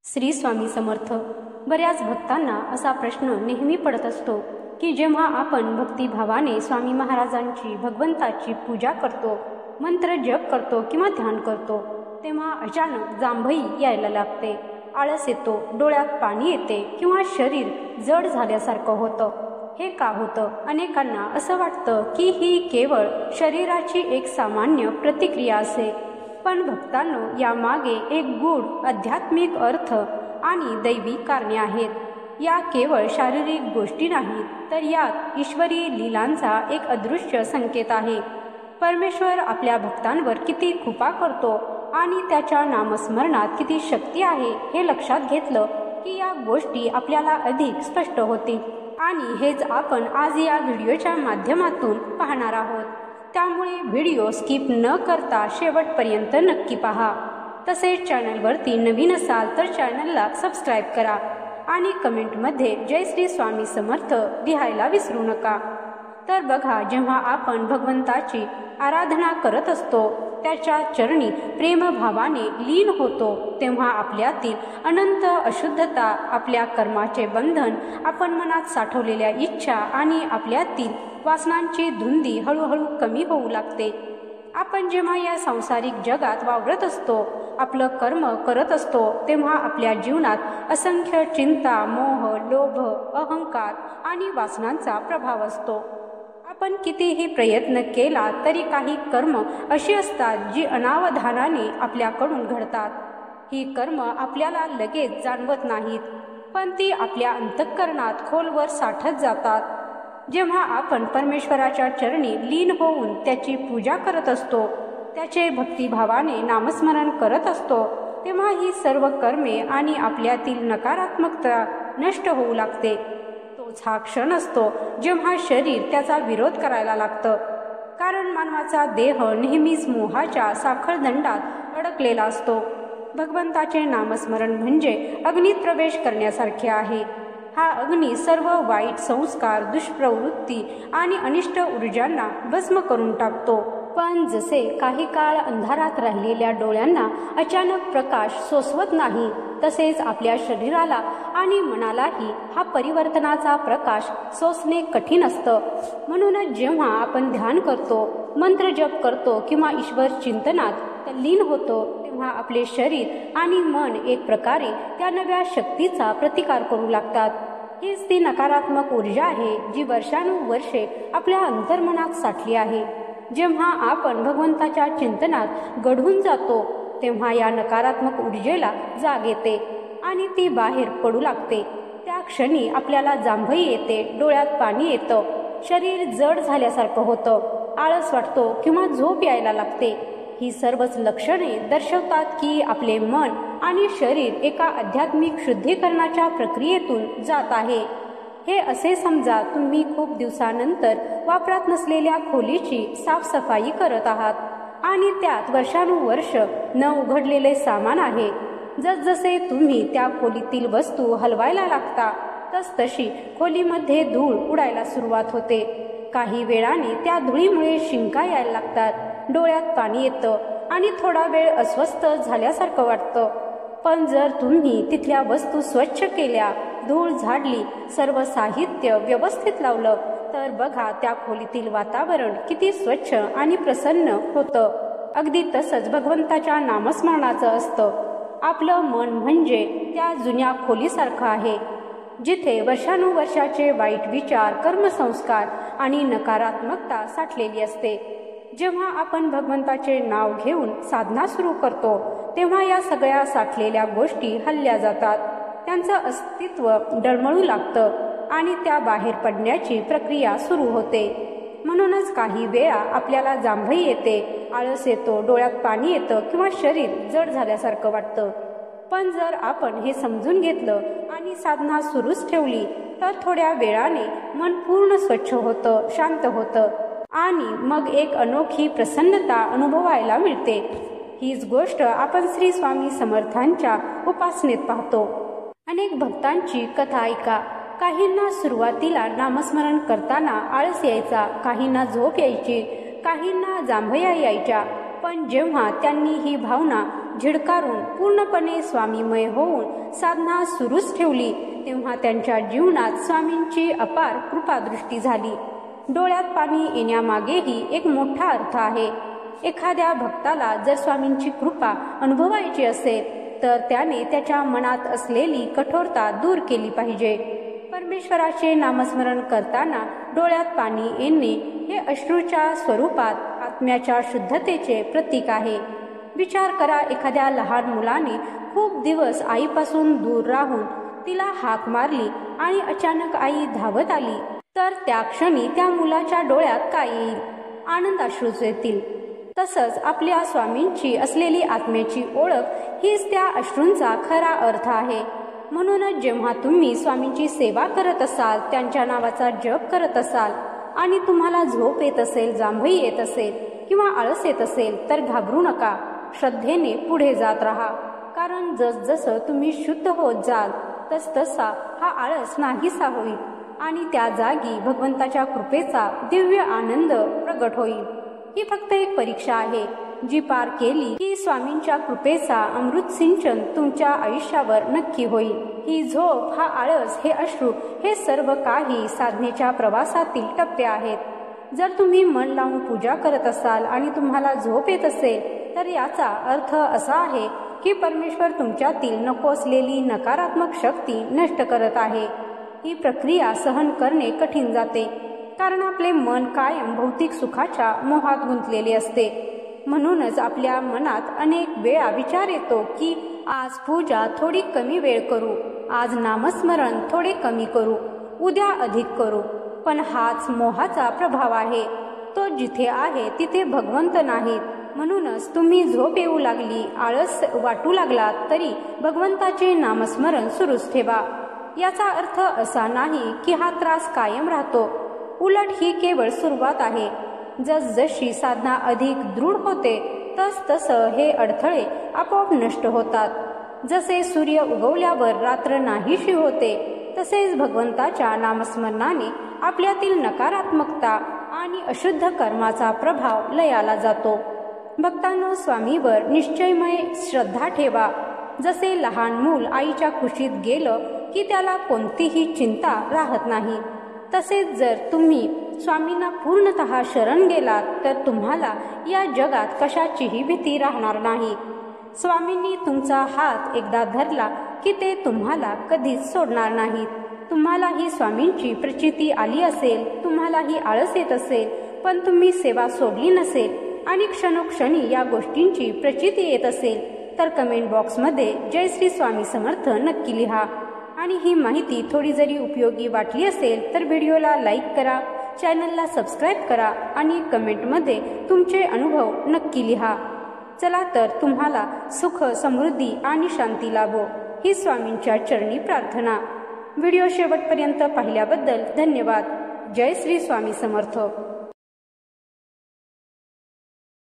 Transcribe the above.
श्री स्वामी समर्थ. बऱ्याच भक्तांना असा प्रश्न नेहमी पडत असतो की जेव्हा आपण भक्तिभावाने स्वामी महाराजांची भगवंताची पूजा करतो, मंत्र जप करतो किंवा ध्यान करतो, तेव्हा अचानक जांभई यायला लागते, आळस येतो, डोळ्यात पाणी येते किंवा शरीर जड झाल्यासारखं होतं. हे का होतं? अनेकांना असं वाटतं की ही केवळ शरीराची एक सामान्य प्रतिक्रिया असेल. पण भक्तांनो, यामागे एक गूढ आध्यात्मिक अर्थ आणि दैवी कारणे आहेत. या केवळ शारीरिक गोष्टी नाहीत, तर यात ईश्वरी लीलांचा एक अदृश्य संकेत आहे. परमेश्वर आपल्या भक्तांवर किती कृपा करतो आणि त्याच्या नामस्मरणात किती शक्ती आहे हे लक्षात घेतलं की या गोष्टी आपल्याला अधिक स्पष्ट होतील. आणि हेच आपण आज या व्हिडिओच्या माध्यमातून पाहणार आहोत. त्यामुळे व्हिडिओ स्किप न करता शेवटपर्यंत नक्की पहा. तसेच चॅनलवरती नवीन असाल तर चॅनलला सबस्क्राईब करा आणि कमेंटमध्ये जय श्री स्वामी समर्थ लिहायला विसरू नका. तर बघा, जेव्हा आपण भगवंताची आराधना करत असतो, त्याच्या चरणी प्रेमभावाने लीन होतो, तेव्हा आपल्यातील अनंत अशुद्धता, आपल्या कर्माचे बंधन, आपण मनात साठवलेल्या इच्छा आणि आपल्यातील वासनांची धुंदी हळूहळू कमी होऊ लागते. आपण जेव्हा या सांसारिक जगात वावरत असतो, आपलं कर्म करत असतो, तेव्हा आपल्या जीवनात असंख्य चिंता, मोह, लोभ, अहंकार आणि वासनांचा प्रभाव असतो. आपण कितीही प्रयत्न केला तरी काही कर्म अशी असतात जी अनावधानाने आपल्याकडून घडतात. ही कर्म आपल्याला लगेच जाणवत नाहीत, पण ती आपल्या अंतःकरणात खोलवर साठत जातात. जेव्हा आपण परमेश्वराच्या चरणी लीन होऊन त्याची पूजा करत असतो, त्याचे भक्तिभावाने नामस्मरण करत असतो, तेव्हा ही सर्व कर्मे आणि आपल्यातील नकारात्मकता नष्ट होऊ लागते. तोच हा क्षण असतो जेव्हा शरीर त्याचा विरोध करायला लागतं. कारण मानवाचा देह नेहमीच मोहाच्या साखळदंडात अडकलेला असतो. भगवंताचे नामस्मरण म्हणजे अग्नीत प्रवेश करण्यासारखे आहे. हा अग्नी सर्व वाईट संस्कार, दुष्प्रवृत्ती आणि अनिष्ट ऊर्जांना भस्म करून टाकतो. पण जसे काही काळ अंधारात राहिलेल्या डोळ्यांना अचानक प्रकाश सोसवत नाही, तसेच आपल्या शरीराला आणि मनालाही हा परिवर्तनाचा प्रकाश सोसणे कठीण असतं. म्हणूनच जेव्हा आपण ध्यान करतो, मंत्र जप करतो किंवा ईश्वर चिंतनात लीन होतो, तेव्हा आपले शरीर आणि मन एक प्रकारे त्या नव्या शक्तीचा प्रतिकार करू लागतात. हीच ती नकारात्मक ऊर्जा आहे जी वर्षानुवर्षे आपल्या अंतर्मनात साठली आहे. जेव्हा आपण भगवंताच्या चिंतनात गढून जातो, तेव्हा या नकारात्मक ऊर्जेला जाग येते आणि ती बाहेर पडू लागते. त्या क्षणी आपल्याला जांभई येते, डोळ्यात पाणी येतं, शरीर जड झाल्यासारखं होतं, आळस वाटतो किंवा झोप यायला लागते. ही सर्वच लक्षणे दर्शवतात की आपले मन आणि शरीर एका आध्यात्मिक शुद्धीकरणाच्या प्रक्रियेतून जात आहे. हे असे समजा, तुम्ही खूप दिवसानंतर वापरात नसलेल्या खोलीची साफसफाई करत आहात आणि त्यात वर्षानुवर्ष न उघडलेले सामान आहे. जसजसे तुम्ही त्या खोलीतील वस्तू हलवायला लागता, तसतशी खोलीमध्ये धूळ उडायला सुरुवात होते. काही वेळाने त्या धुळीमुळे शिंका यायला लागतात, डोळ्यात पाणी येतं आणि थोडा वेळ अस्वस्थ झाल्यासारखं वाटतं. पण जर तुम्ही तिथल्या वस्तू स्वच्छ केल्या, धूळ झाडली, सर्व साहित्य व्यवस्थित लावलं, तर बघा त्या खोलीतील वातावरण किती स्वच्छ आणि प्रसन्न होतं. अगदी तसंच भगवंताच्या नामस्मरणाचं असतं. आपलं मन म्हणजे त्या जुन्या खोलीसारखं आहे, जिथे वर्षानुवर्षाचे वाईट विचार, कर्मसंस्कार आणि नकारात्मकता साठलेली असते. जेव्हा आपण भगवंताचे नाव घेऊन साधना सुरू करतो, तेव्हा या सगळ्या साठलेल्या गोष्टी हलल्या जातात, त्यांचं अस्तित्व डळमळू लागतं आणि त्या बाहेर पडण्याची प्रक्रिया सुरू होते. म्हणूनच काही वेळा आपल्याला जांभई येते, आळस येतो, डोळ्यात पाणी येतं किंवा शरीर जड झाल्यासारखं वाटतं. पण जर आपण हे समजून घेतलं आणि साधना सुरूच ठेवली, तर थोड्या वेळाने मन पूर्ण स्वच्छ होतं, शांत होतं आणि मग एक अनोखी प्रसन्नता अनुभवायला मिळते. हीच गोष्ट आपण श्री स्वामी समर्थांच्या उपासनेत पाहतो. अनेक भक्तांची कथा ऐका. काहींना सुरुवातीला नामस्मरण करताना आळस यायचा, काहींना झोप यायची, काहींना जांभया यायच्या. पण जेव्हा त्यांनी ही भावना झिडकारून पूर्णपणे स्वामीमय होऊन साधना सुरूच ठेवली तेव्हा त्यांच्या जीवनात स्वामींची अपार कृपादृष्टी झाली। डोळ्यात पाणी येण्यामागेही एक मोठा अर्थ आहे। एखाद्या भक्ताला जर स्वामींची कृपा अनुभवायची असेल तर त्याने त्याच्या मनात असलेली कठोरता दूर केली पाहिजे। परमेश्वराचे नामस्मरण करताना डोळ्यात पाणी येणे हे अश्रूच्या स्वरूपात आत्म्याच्या शुद्धतेचे प्रतीक आहे। विचार करा, एखाद्या लहान मुलाने खूप दिवस आईपासून दूर राहून तिला हाक मारली आणि अचानक आई धावत आली तर त्या क्षणी त्या मुलाच्या डोळ्यात काय येईल? आनंदाश्रूच येतील। तसंच आपल्या स्वामींची असलेली आत्म्याची ओळख हीच त्या अश्रूंचा खरा अर्थ आहे। म्हणूनच जेव्हा तुम्ही स्वामींची सेवा करत असाल, त्यांच्या नावाचा जप करत असाल आणि तुम्हाला झोप येत असेल, जांभई येत असेल किंवा आळस येत असेल तर घाबरू नका, श्रद्धेने पुढे जात राहा। कारण जसजसं तुम्ही शुद्ध होत जाल तसतसा हा आळस नाहीसा होईल आणि त्या जागी भगवंताच्या कृपेचा दिव्य आनंद प्रगट होईल। ही फक्त एक परीक्षा आहे जी पार केली की स्वामींच्या कृपेचा अमृत सिंचन तुमच्या आयुष्यावर नक्की होईल। ही झोप, हा आळस, हे अश्रू, हे सर्व काही साधनेच्या प्रवासातील टप्पे आहेत। जर तुम्ही मन लावून पूजा करत असाल आणि तुम्हाला झोप येत असेल तर याचा अर्थ असा आहे की परमेश्वर तुमच्यातील नको असलेली नकारात्मक शक्ती नष्ट करत आहे। ही प्रक्रिया सहन करणे कठीण जाते कारण आपले मन कायम भौतिक सुखाच्या मोहात गुंतलेले असते। म्हणूनच आपल्या मनात अनेक वेळा विचार येतो की आज पूजा थोडी कमी वेळ करू, आज नामस्मरण थोडे कमी करू, उद्या अधिक करू। पण हाच मोहाचा प्रभाव आहे। तो जिथे आहे तिथे भगवंत नाहीत। म्हणूनच तुम्ही झोप येऊ लागली, आळस वाटू लागलात तरी भगवंताचे नामस्मरण सुरूच ठेवा। याचा अर्थ असा नाही की हा त्रास कायम राहतो, उलट ही केवळ सुरुवात आहे। जसजशी साधना अधिक दृढ होते तसतसं हे अडथळे आपोआप नष्ट होतात। जसे सूर्य उगवल्यावर रात्र नाहीशी होते तसेच भगवंताच्या नामस्मरणाने आपल्यातील नकारात्मकता आणि अशुद्ध कर्माचा प्रभाव लयाला जातो। भक्तांनो, स्वामीवर निश्चयमय श्रद्धा ठेवा। जसे लहान मूल आईच्या कुशीत गेलं की त्याला कोणतीही चिंता राहत नाही, तसेच जर तुम्ही स्वामींना पूर्णतः शरण गेलात तर तुम्हाला या जगात कशाचीही भीती राहणार नाही। स्वामींनी तुमचा हात एकदा धरला की ते तुम्हाला कधीच सोडणार नाहीत। तुम्हालाही स्वामींची प्रचिती आली असेल, तुम्हालाही आळस येत असेल, पण तुम्ही सेवा सोडली नसेल आणि क्षणोक्षणी या गोष्टींची प्रचिती येत असेल तर कमेंट बॉक्समध्ये जय श्री स्वामी समर्थ नक्की लिहा। आणि ही माहिती थोडी जरी उपयोगी वाटली असेल तर व्हिडिओला लाईक करा, चॅनलला सबस्क्राईब करा आणि कमेंटमध्ये तुमचे अनुभव नक्की लिहा। चला तर तुम्हाला सुख, समृद्धी आणि शांती लाभो ही स्वामींच्या चरणी प्रार्थना। व्हिडिओ शेवटपर्यंत पाहिल्याबद्दल धन्यवाद। जय श्री स्वामी समर्थ।